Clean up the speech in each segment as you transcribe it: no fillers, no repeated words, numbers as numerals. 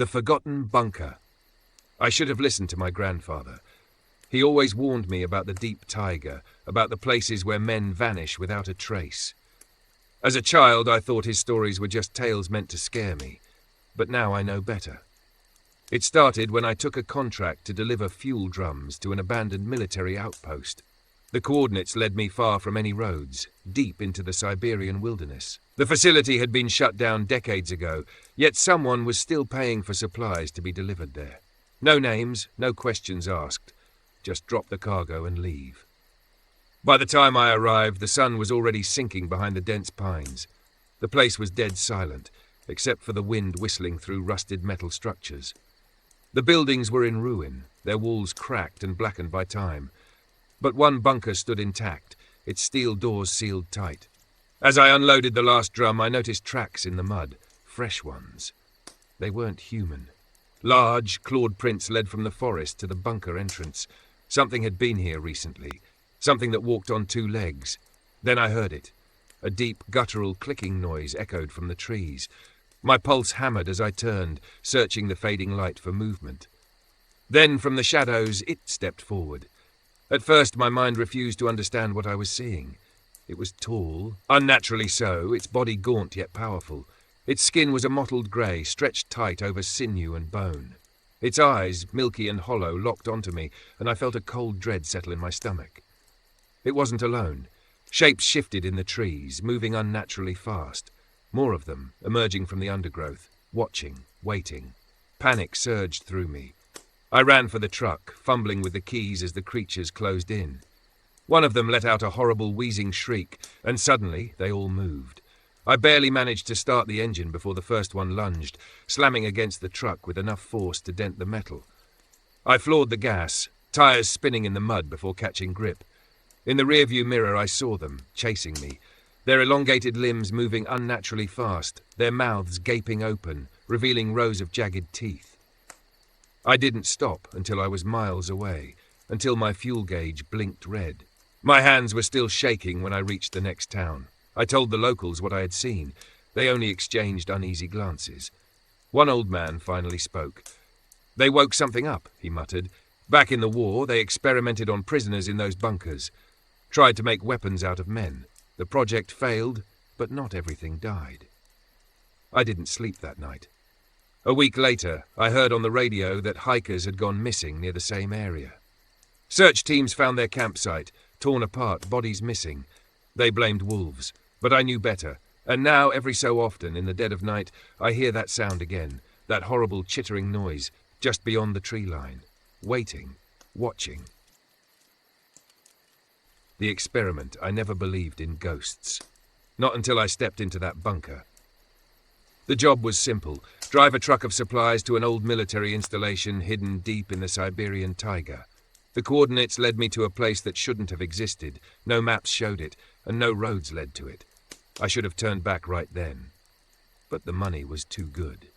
The Forgotten Bunker. I should have listened to my grandfather. He always warned me about the deep taiga, about the places where men vanish without a trace. As a child, I thought his stories were just tales meant to scare me, but now I know better. It started when I took a contract to deliver fuel drums to an abandoned military outpost. The coordinates led me far from any roads, deep into the Siberian wilderness. The facility had been shut down decades ago, yet someone was still paying for supplies to be delivered there. No names, no questions asked. Just drop the cargo and leave. By the time I arrived, the sun was already sinking behind the dense pines. The place was dead silent, except for the wind whistling through rusted metal structures. The buildings were in ruin, their walls cracked and blackened by time. But one bunker stood intact, its steel doors sealed tight. As I unloaded the last drum, I noticed tracks in the mud, fresh ones. They weren't human. Large, clawed prints led from the forest to the bunker entrance. Something had been here recently, something that walked on two legs. Then I heard it. A deep, guttural clicking noise echoed from the trees. My pulse hammered as I turned, searching the fading light for movement. Then, from the shadows, it stepped forward. At first, my mind refused to understand what I was seeing. It was tall, unnaturally so, its body gaunt yet powerful. Its skin was a mottled grey, stretched tight over sinew and bone. Its eyes, milky and hollow, locked onto me, and I felt a cold dread settle in my stomach. It wasn't alone. Shapes shifted in the trees, moving unnaturally fast. More of them, emerging from the undergrowth, watching, waiting. Panic surged through me. I ran for the truck, fumbling with the keys as the creatures closed in. One of them let out a horrible wheezing shriek, and suddenly they all moved. I barely managed to start the engine before the first one lunged, slamming against the truck with enough force to dent the metal. I floored the gas, tires spinning in the mud before catching grip. In the rearview mirror I saw them, chasing me, their elongated limbs moving unnaturally fast, their mouths gaping open, revealing rows of jagged teeth. I didn't stop until I was miles away, until my fuel gauge blinked red. My hands were still shaking when I reached the next town. I told the locals what I had seen. They only exchanged uneasy glances. One old man finally spoke. "They woke something up," he muttered. "Back in the war, they experimented on prisoners in those bunkers. Tried to make weapons out of men. The project failed, but not everything died." I didn't sleep that night. A week later, I heard on the radio that hikers had gone missing near the same area. Search teams found their campsite, torn apart, bodies missing. They blamed wolves, but I knew better, and now every so often, in the dead of night, I hear that sound again, that horrible chittering noise, just beyond the tree line. Waiting, watching. The experiment. I never believed in ghosts. Not until I stepped into that bunker. The job was simple. Drive a truck of supplies to an old military installation hidden deep in the Siberian taiga. The coordinates led me to a place that shouldn't have existed. No maps showed it, and no roads led to it. I should have turned back right then. But the money was too good.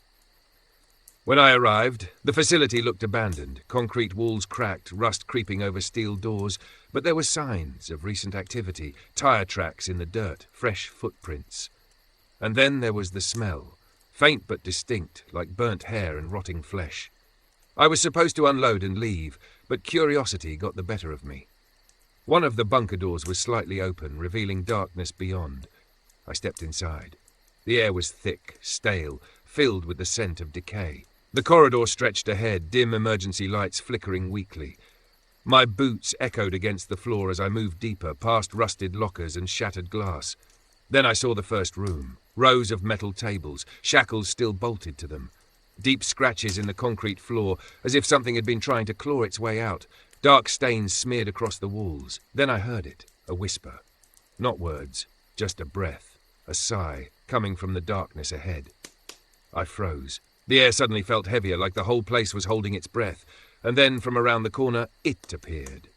When I arrived, the facility looked abandoned, concrete walls cracked, rust creeping over steel doors, but there were signs of recent activity, tire tracks in the dirt, fresh footprints. And then there was the smell. Faint but distinct, like burnt hair and rotting flesh. I was supposed to unload and leave, but curiosity got the better of me. One of the bunker doors was slightly open, revealing darkness beyond. I stepped inside. The air was thick, stale, filled with the scent of decay. The corridor stretched ahead, dim emergency lights flickering weakly. My boots echoed against the floor as I moved deeper, past rusted lockers and shattered glass. Then I saw the first room. Rows of metal tables, shackles still bolted to them. Deep scratches in the concrete floor, as if something had been trying to claw its way out. Dark stains smeared across the walls. Then I heard it, a whisper. Not words, just a breath, a sigh, coming from the darkness ahead. I froze. The air suddenly felt heavier, like the whole place was holding its breath. And then, from around the corner, it appeared.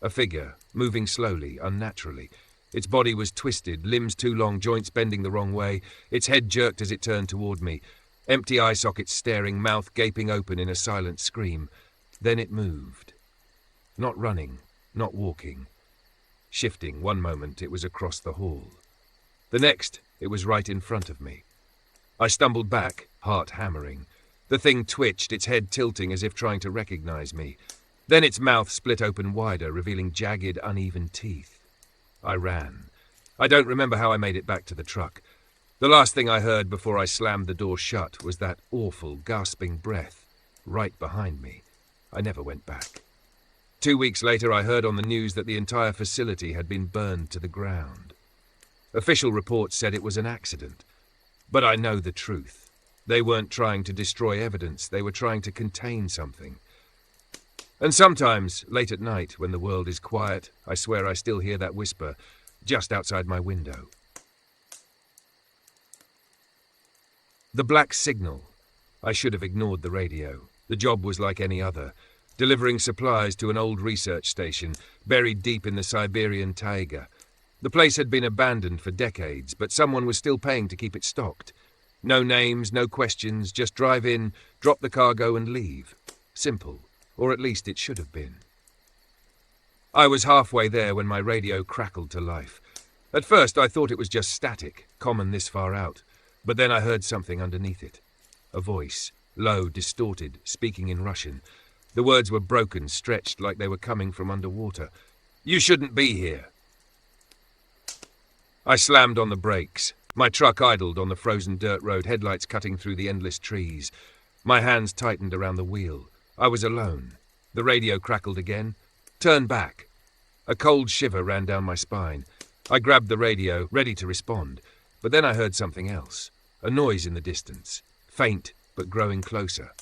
A figure, moving slowly, unnaturally. Its body was twisted, limbs too long, joints bending the wrong way. Its head jerked as it turned toward me. Empty eye sockets staring, mouth gaping open in a silent scream. Then it moved. Not running, not walking. Shifting, one moment it was across the hall. The next, it was right in front of me. I stumbled back, heart hammering. The thing twitched, its head tilting as if trying to recognize me. Then its mouth split open wider, revealing jagged, uneven teeth. I ran. I don't remember how I made it back to the truck. The last thing I heard before I slammed the door shut was that awful, gasping breath right behind me. I never went back. 2 weeks later, I heard on the news that the entire facility had been burned to the ground. Official reports said it was an accident. But I know the truth. They weren't trying to destroy evidence. They were trying to contain something. And sometimes, late at night, when the world is quiet, I swear I still hear that whisper just outside my window. The black signal. I should have ignored the radio. The job was like any other, delivering supplies to an old research station buried deep in the Siberian taiga. The place had been abandoned for decades, but someone was still paying to keep it stocked. No names, no questions, just drive in, drop the cargo and leave. Simple, or at least it should have been. I was halfway there when my radio crackled to life. At first I thought it was just static, common this far out, but then I heard something underneath it. A voice, low, distorted, speaking in Russian. The words were broken, stretched like they were coming from underwater. "You shouldn't be here." I slammed on the brakes. My truck idled on the frozen dirt road, headlights cutting through the endless trees. My hands tightened around the wheel. I was alone. The radio crackled again. "Turn back." A cold shiver ran down my spine. I grabbed the radio, ready to respond, but then I heard something else. A noise in the distance. Faint, but growing closer.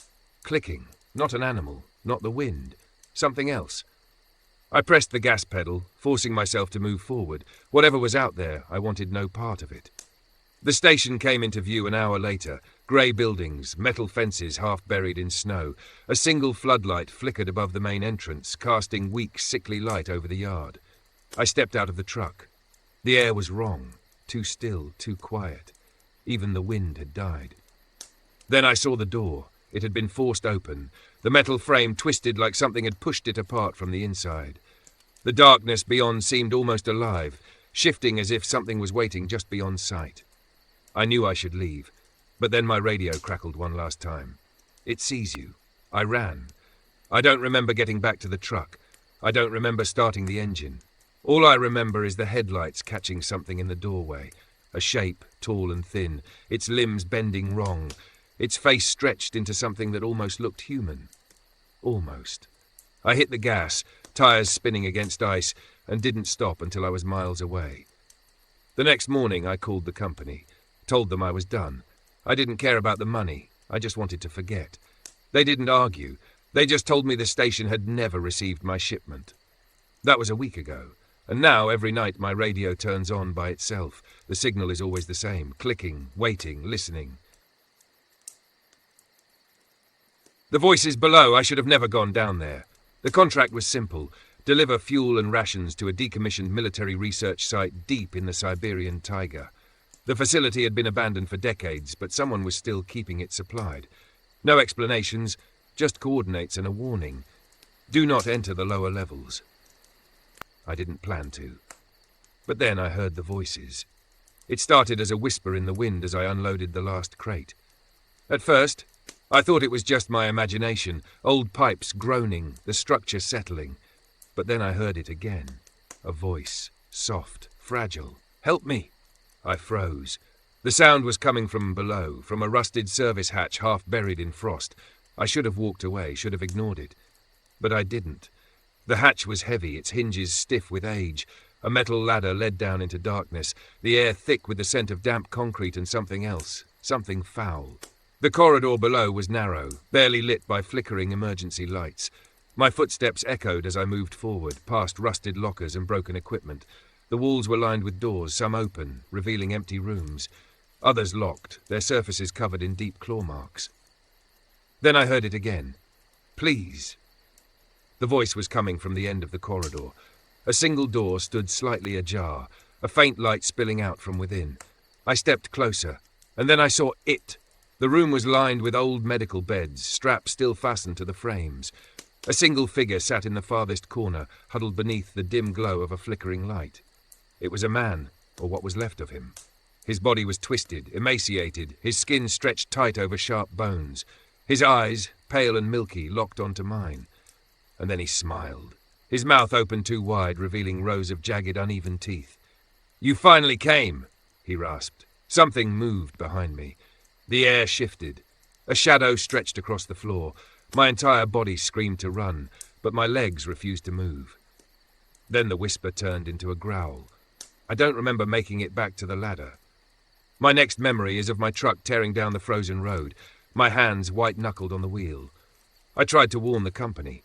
Clicking. Not an animal, not the wind. Something else. I pressed the gas pedal, forcing myself to move forward. Whatever was out there, I wanted no part of it. The station came into view an hour later. Grey buildings, metal fences half buried in snow. A single floodlight flickered above the main entrance, casting weak, sickly light over the yard. I stepped out of the truck. The air was wrong. Too still, too quiet. Even the wind had died. Then I saw the door. It had been forced open. The metal frame twisted like something had pushed it apart from the inside. The darkness beyond seemed almost alive, shifting as if something was waiting just beyond sight. I knew I should leave, but then my radio crackled one last time. "It sees you." I ran. I don't remember getting back to the truck. I don't remember starting the engine. All I remember is the headlights catching something in the doorway. A shape, tall and thin, its limbs bending wrong, its face stretched into something that almost looked human. Almost. I hit the gas, tires spinning against ice, and didn't stop until I was miles away. The next morning I called the company, told them I was done. I didn't care about the money, I just wanted to forget. They didn't argue, they just told me the station had never received my shipment. That was a week ago, and now every night my radio turns on by itself. The signal is always the same, clicking, waiting, listening. The voices below, I should have never gone down there. The contract was simple. Deliver fuel and rations to a decommissioned military research site deep in the Siberian taiga. The facility had been abandoned for decades, but someone was still keeping it supplied. No explanations, just coordinates and a warning. Do not enter the lower levels. I didn't plan to. But then I heard the voices. It started as a whisper in the wind as I unloaded the last crate. At first, I thought it was just my imagination, old pipes groaning, the structure settling. But then I heard it again. A voice, soft, fragile. "Help me!" I froze. The sound was coming from below, from a rusted service hatch half buried in frost. I should have walked away, should have ignored it. But I didn't. The hatch was heavy, its hinges stiff with age. A metal ladder led down into darkness, the air thick with the scent of damp concrete and something else, something foul. The corridor below was narrow, barely lit by flickering emergency lights. My footsteps echoed as I moved forward, past rusted lockers and broken equipment. The walls were lined with doors, some open, revealing empty rooms. Others locked, their surfaces covered in deep claw marks. Then I heard it again. "Please." The voice was coming from the end of the corridor. A single door stood slightly ajar, a faint light spilling out from within. I stepped closer, and then I saw it. The room was lined with old medical beds, straps still fastened to the frames. A single figure sat in the farthest corner, huddled beneath the dim glow of a flickering light. It was a man, or what was left of him. His body was twisted, emaciated, his skin stretched tight over sharp bones. His eyes, pale and milky, locked onto mine. And then he smiled. His mouth opened too wide, revealing rows of jagged, uneven teeth. "You finally came," he rasped. Something moved behind me. The air shifted. A shadow stretched across the floor. My entire body screamed to run, but my legs refused to move. Then the whisper turned into a growl. I don't remember making it back to the ladder. My next memory is of my truck tearing down the frozen road, my hands white-knuckled on the wheel. I tried to warn the company.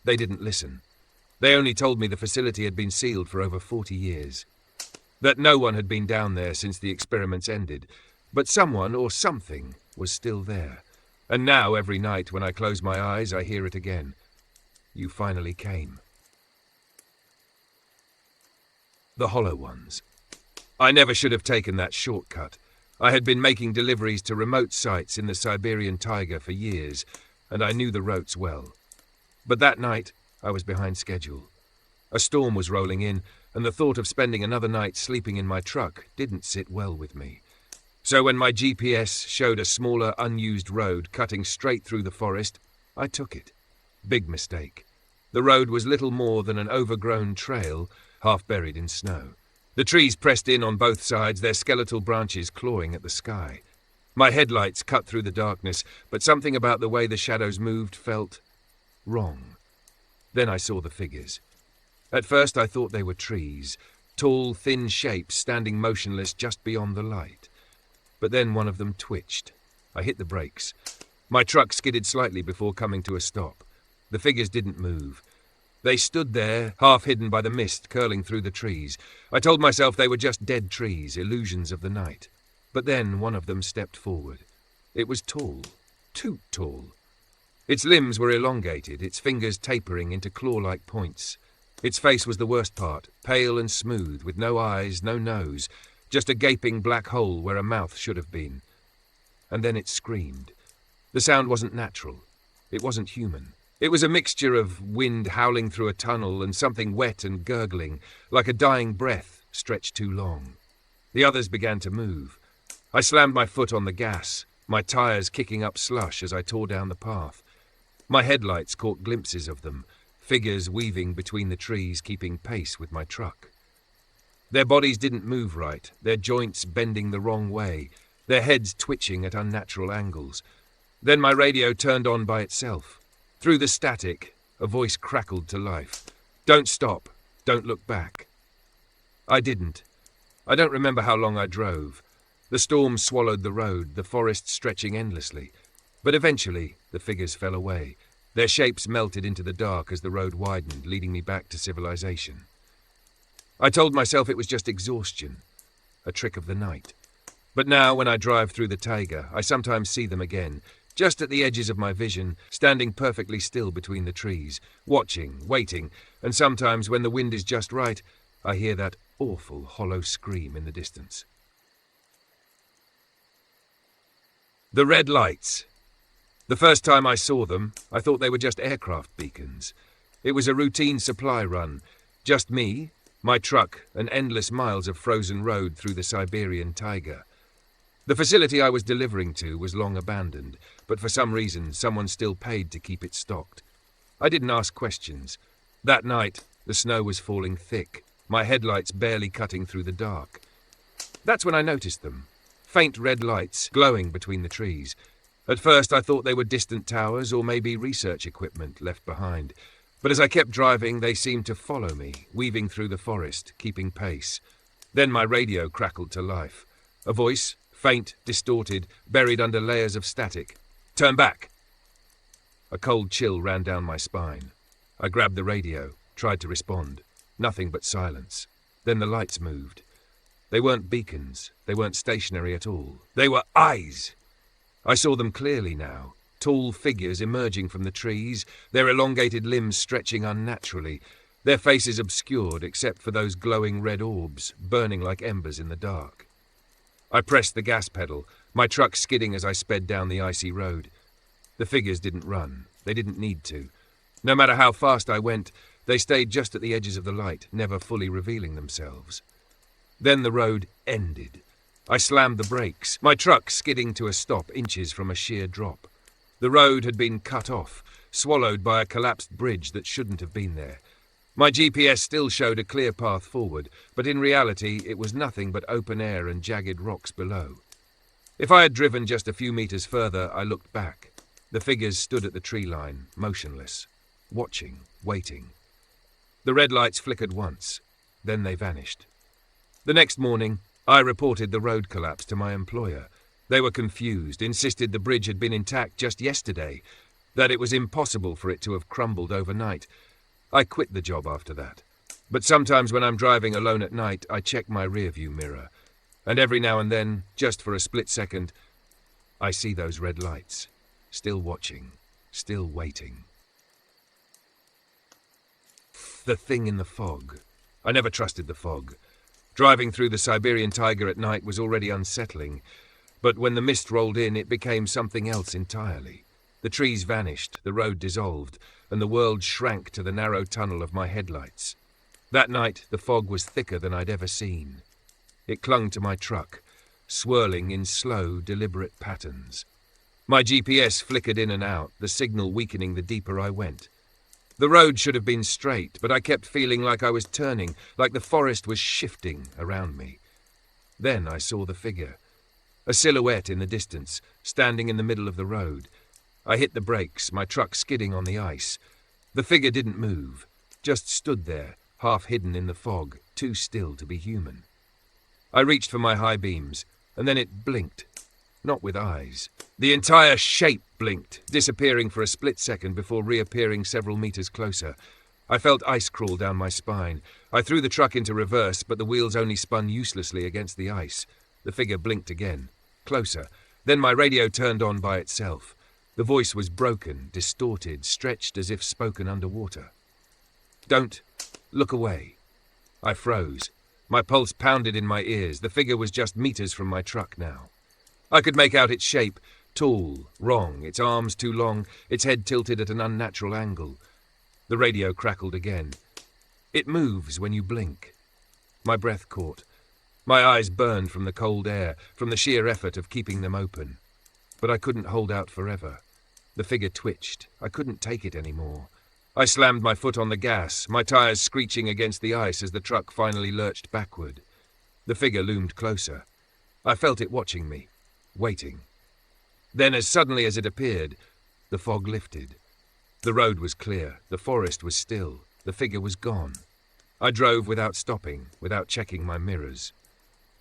They didn't listen. They only told me the facility had been sealed for over 40 years. That no one had been down there since the experiments ended, but someone or something was still there. And now, every night, when I close my eyes, I hear it again. You finally came. The hollow ones. I never should have taken that shortcut. I had been making deliveries to remote sites in the Siberian taiga for years, and I knew the routes well. But that night, I was behind schedule. A storm was rolling in, and the thought of spending another night sleeping in my truck didn't sit well with me. So when my GPS showed a smaller, unused road cutting straight through the forest, I took it. Big mistake. The road was little more than an overgrown trail, half buried in snow. The trees pressed in on both sides, their skeletal branches clawing at the sky. My headlights cut through the darkness, but something about the way the shadows moved felt wrong. Then I saw the figures. At first I thought they were trees, tall, thin shapes standing motionless just beyond the light. But then one of them twitched. I hit the brakes. My truck skidded slightly before coming to a stop. The figures didn't move. They stood there, half hidden by the mist curling through the trees. I told myself they were just dead trees, illusions of the night. But then one of them stepped forward. It was tall, too tall. Its limbs were elongated, its fingers tapering into claw-like points. Its face was the worst part, pale and smooth, with no eyes, no nose, just a gaping black hole where a mouth should have been. And then it screamed. The sound wasn't natural. It wasn't human. It was a mixture of wind howling through a tunnel and something wet and gurgling, like a dying breath stretched too long. The others began to move. I slammed my foot on the gas, my tires kicking up slush as I tore down the path. My headlights caught glimpses of them, figures weaving between the trees, keeping pace with my truck. Their bodies didn't move right, their joints bending the wrong way, their heads twitching at unnatural angles. Then my radio turned on by itself. Through the static, a voice crackled to life. "Don't stop. Don't look back." I didn't. I don't remember how long I drove. The storm swallowed the road, the forest stretching endlessly. But eventually, the figures fell away. Their shapes melted into the dark as the road widened, leading me back to civilization. I told myself it was just exhaustion, a trick of the night. But now, when I drive through the taiga, I sometimes see them again, just at the edges of my vision, standing perfectly still between the trees, watching, waiting, and sometimes, when the wind is just right, I hear that awful, hollow scream in the distance. The red lights. The first time I saw them, I thought they were just aircraft beacons. It was a routine supply run. Just me, my truck, and endless miles of frozen road through the Siberian taiga. The facility I was delivering to was long abandoned, but for some reason someone still paid to keep it stocked. I didn't ask questions. That night, the snow was falling thick, my headlights barely cutting through the dark. That's when I noticed them. Faint red lights glowing between the trees. At first I thought they were distant towers or maybe research equipment left behind. But as I kept driving, they seemed to follow me, weaving through the forest, keeping pace. Then my radio crackled to life. A voice, faint, distorted, buried under layers of static. "Turn back!" A cold chill ran down my spine. I grabbed the radio, tried to respond. Nothing but silence. Then the lights moved. They weren't beacons. They weren't stationary at all. They were eyes! I saw them clearly now. Tall figures emerging from the trees, their elongated limbs stretching unnaturally, their faces obscured except for those glowing red orbs, burning like embers in the dark. I pressed the gas pedal, my truck skidding as I sped down the icy road. The figures didn't run. They didn't need to. No matter how fast I went, they stayed just at the edges of the light, never fully revealing themselves. Then the road ended. I slammed the brakes, my truck skidding to a stop inches from a sheer drop. The road had been cut off, swallowed by a collapsed bridge that shouldn't have been there. My GPS still showed a clear path forward, but in reality it was nothing but open air and jagged rocks below. If I had driven just a few meters further, I looked back. The figures stood at the tree line, motionless, watching, waiting. The red lights flickered once, then they vanished. The next morning, I reported the road collapse to my employer. They were confused, insisted the bridge had been intact just yesterday, that it was impossible for it to have crumbled overnight. I quit the job after that. But sometimes when I'm driving alone at night, I check my rearview mirror. And every now and then, just for a split second, I see those red lights, still watching, still waiting. The thing in the fog. I never trusted the fog. Driving through the Siberian taiga at night was already unsettling, but when the mist rolled in, it became something else entirely. The trees vanished, the road dissolved, and the world shrank to the narrow tunnel of my headlights. That night, the fog was thicker than I'd ever seen. It clung to my truck, swirling in slow, deliberate patterns. My GPS flickered in and out, the signal weakening the deeper I went. The road should have been straight, but I kept feeling like I was turning, like the forest was shifting around me. Then I saw the figure, a silhouette in the distance, standing in the middle of the road. I hit the brakes, my truck skidding on the ice. The figure didn't move, just stood there, half hidden in the fog, too still to be human. I reached for my high beams, and then it blinked. Not with eyes. The entire shape blinked, disappearing for a split second before reappearing several meters closer. I felt ice crawl down my spine. I threw the truck into reverse, but the wheels only spun uselessly against the ice. The figure blinked again, closer. Then my radio turned on by itself. The voice was broken, distorted, stretched as if spoken underwater. "Don't look away." I froze. My pulse pounded in my ears. The figure was just meters from my truck now. I could make out its shape, tall, wrong, its arms too long, its head tilted at an unnatural angle. The radio crackled again. "It moves when you blink." My breath caught. My eyes burned from the cold air, from the sheer effort of keeping them open. But I couldn't hold out forever. The figure twitched. I couldn't take it anymore. I slammed my foot on the gas, my tires screeching against the ice as the truck finally lurched backward. The figure loomed closer. I felt it watching me, waiting. Then, as suddenly as it appeared, the fog lifted. The road was clear, the forest was still, the figure was gone. I drove without stopping, without checking my mirrors.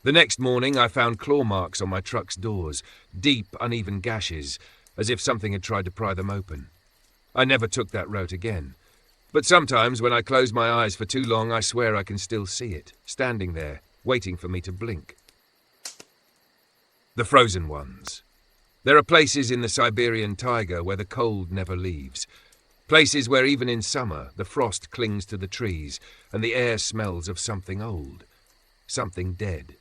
The next morning I found claw marks on my truck's doors, deep, uneven gashes, as if something had tried to pry them open. I never took that route again. But sometimes, when I close my eyes for too long, I swear I can still see it, standing there, waiting for me to blink. The frozen ones. There are places in the Siberian taiga where the cold never leaves. Places where even in summer the frost clings to the trees and the air smells of something old, something dead.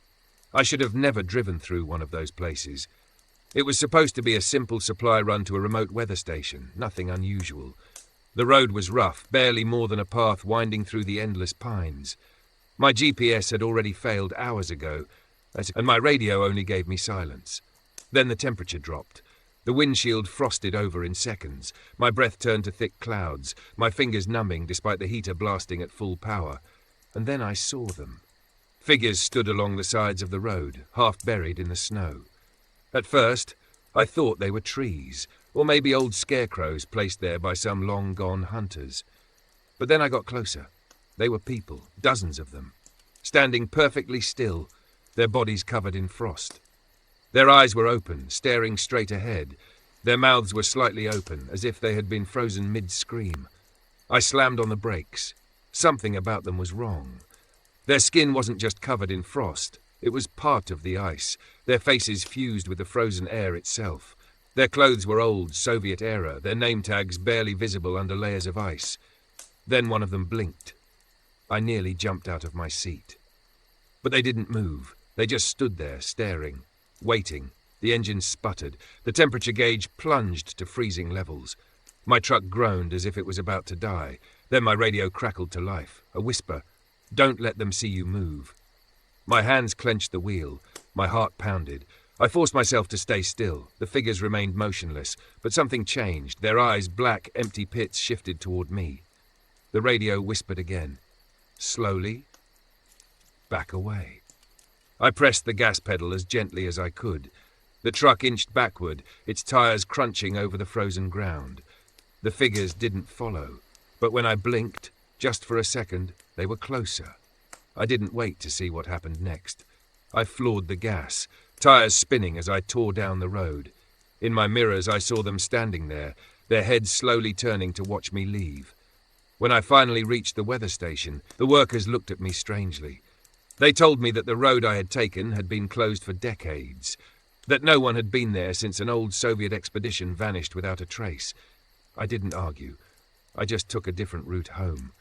I should have never driven through one of those places. It was supposed to be a simple supply run to a remote weather station, nothing unusual. The road was rough, barely more than a path winding through the endless pines. My GPS had already failed hours ago, and my radio only gave me silence. Then the temperature dropped. The windshield frosted over in seconds. My breath turned to thick clouds, my fingers numbing despite the heater blasting at full power. And then I saw them. Figures stood along the sides of the road, half buried in the snow. At first, I thought they were trees, or maybe old scarecrows placed there by some long-gone hunters. But then I got closer. They were people, dozens of them, standing perfectly still, their bodies covered in frost. Their eyes were open, staring straight ahead. Their mouths were slightly open, as if they had been frozen mid-scream. I slammed on the brakes. Something about them was wrong. Their skin wasn't just covered in frost. It was part of the ice, their faces fused with the frozen air itself. Their clothes were old, Soviet era, their name tags barely visible under layers of ice. Then one of them blinked. I nearly jumped out of my seat. But they didn't move. They just stood there, staring, waiting. The engine sputtered. The temperature gauge plunged to freezing levels. My truck groaned as if it was about to die. Then my radio crackled to life. A whisper. "Don't let them see you move." My hands clenched the wheel. My heart pounded. I forced myself to stay still. The figures remained motionless, but something changed. Their eyes, black, empty pits, shifted toward me. The radio whispered again. Slowly, back away. I pressed the gas pedal as gently as I could. The truck inched backward, its tires crunching over the frozen ground. The figures didn't follow, but when I blinked, just for a second, they were closer. I didn't wait to see what happened next. I floored the gas, tires spinning as I tore down the road. In my mirrors, I saw them standing there, their heads slowly turning to watch me leave. When I finally reached the weather station, the workers looked at me strangely. They told me that the road I had taken had been closed for decades, that no one had been there since an old Soviet expedition vanished without a trace. I didn't argue. I just took a different route home.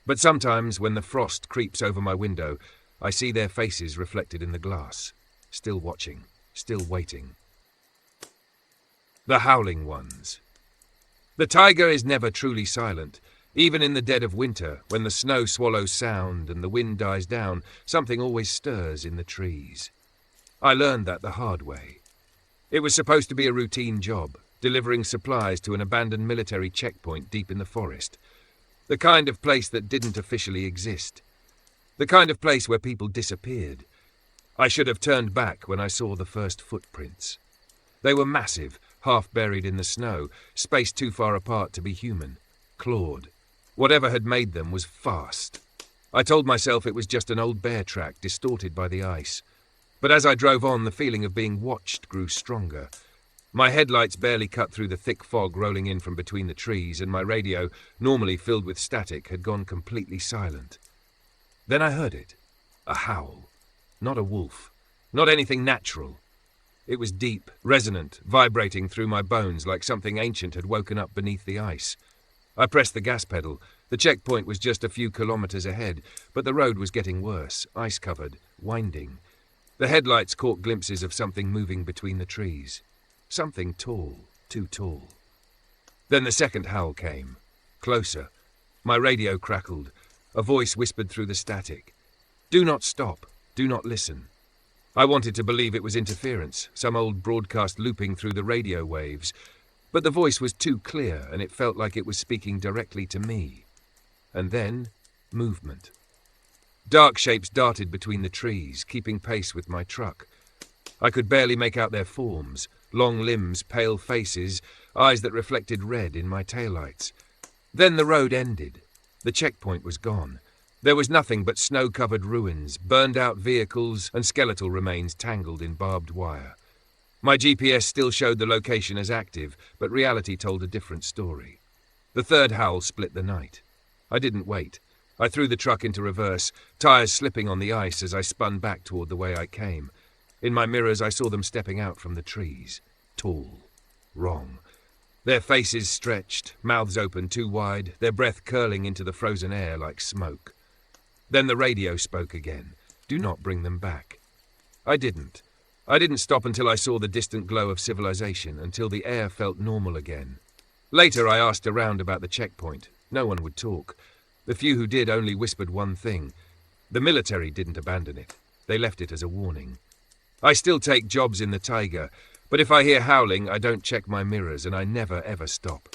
But sometimes, when the frost creeps over my window, I see their faces reflected in the glass, still watching, still waiting. The howling ones. The tiger is never truly silent. Even in the dead of winter, when the snow swallows sound and the wind dies down, something always stirs in the trees. I learned that the hard way. It was supposed to be a routine job, delivering supplies to an abandoned military checkpoint deep in the forest. The kind of place that didn't officially exist. The kind of place where people disappeared. I should have turned back when I saw the first footprints. They were massive, half buried in the snow, spaced too far apart to be human, clawed. Whatever had made them was fast. I told myself it was just an old bear track distorted by the ice. But as I drove on, the feeling of being watched grew stronger. My headlights barely cut through the thick fog rolling in from between the trees, and my radio, normally filled with static, had gone completely silent. Then I heard it. A howl. Not a wolf. Not anything natural. It was deep, resonant, vibrating through my bones like something ancient had woken up beneath the ice. I pressed the gas pedal. The checkpoint was just a few kilometers ahead, but the road was getting worse, ice-covered, winding. The headlights caught glimpses of something moving between the trees. Something tall, too tall. Then the second howl came. Closer. My radio crackled. A voice whispered through the static. Do not stop. Do not listen. I wanted to believe it was interference, some old broadcast looping through the radio waves, but the voice was too clear and it felt like it was speaking directly to me. And then, movement. Dark shapes darted between the trees, keeping pace with my truck. I could barely make out their forms, long limbs, pale faces, eyes that reflected red in my taillights. Then the road ended. The checkpoint was gone. There was nothing but snow-covered ruins, burned-out vehicles, and skeletal remains tangled in barbed wire. My GPS still showed the location as active, but reality told a different story. The third howl split the night. I didn't wait. I threw the truck into reverse, tires slipping on the ice as I spun back toward the way I came. In my mirrors, I saw them stepping out from the trees. Tall. Wrong. Their faces stretched, mouths open too wide, their breath curling into the frozen air like smoke. Then the radio spoke again. Do not bring them back. I didn't. I didn't stop until I saw the distant glow of civilization, until the air felt normal again. Later, I asked around about the checkpoint. No one would talk. The few who did only whispered one thing. The military didn't abandon it. They left it as a warning. I still take jobs in the taiga, but if I hear howling, I don't check my mirrors and I never ever stop.